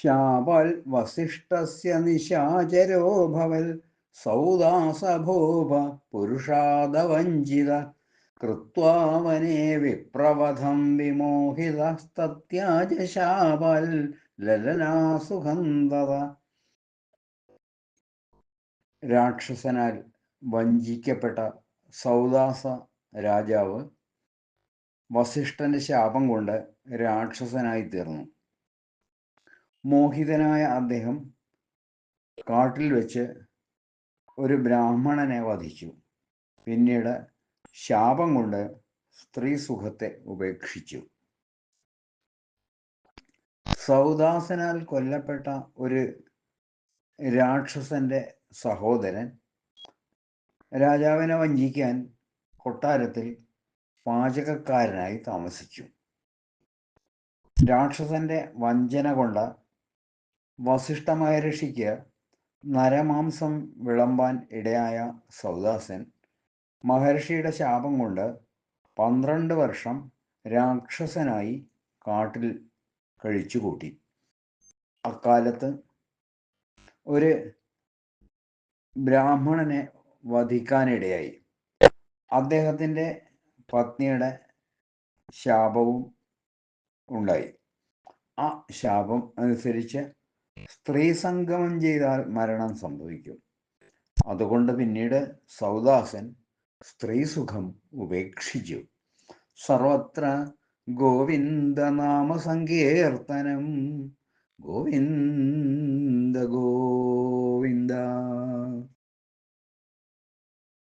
ശാപൽ വസിഷ്ഠസ്യ നിശാചരോ ഭവൽ സൗദാസഭൂപ പുരുഷാദവഞ്ചിത കൃത്വാ വനേ വിപ്രവധം വിമോഹിതസ്തത്യാജ ശാപൽ ലലനാസുഖന്തത. രാക്ഷസനാൽ വഞ്ചിക്കപ്പെട്ട സൗദാസ രാജാവ് വസിഷ്ഠന്റെ ശാപം കൊണ്ട് രാക്ഷസനായി തീർന്നു. മോഹിതനായ അദ്ദേഹം കാട്ടിൽ വെച്ച് ഒരു ബ്രാഹ്മണനെ വധിച്ചു. പിന്നീട് ശാപം കൊണ്ട് സ്ത്രീ സുഖത്തെ ഉപേക്ഷിച്ചു. സൗദാസനാൽ കൊല്ലപ്പെട്ട ഒരു രാക്ഷസന്റെ സഹോദരൻ രാജാവിനെ വഞ്ചിക്കാൻ കൊട്ടാരത്തിൽ പാചകക്കാരനായി താമസിച്ചു. രാക്ഷസന്റെ വഞ്ചന കൊണ്ട വസിഷ്ഠ മഹർഷിക്ക് നരമാംസം വിളമ്പാൻ ഇടയായ സൗദാസൻ മഹർഷിയുടെ ശാപം കൊണ്ട് 12 വർഷം രാക്ഷസനായി കാട്ടിൽ കഴിച്ചുകൂട്ടി. അക്കാലത്ത് ഒരു ബ്രാഹ്മണനെ വധിക്കാനിടയായി. അദ്ദേഹത്തിൻ്റെ പത്നിയുടെ ശാപവും ഉണ്ടായി. ആ ശാപം അനുസരിച്ച് സ്ത്രീ സംഗമം ചെയ്താൽ മരണം സംഭവിക്കും. അതുകൊണ്ട് പിന്നീട് സൗദാസൻ സ്ത്രീ സുഖം ഉപേക്ഷിച്ചു. സർവത്ര ഗോവിന്ദനാമ സങ്കീർത്തനം ഗോവിന്ദ ഗോവിന്ദ.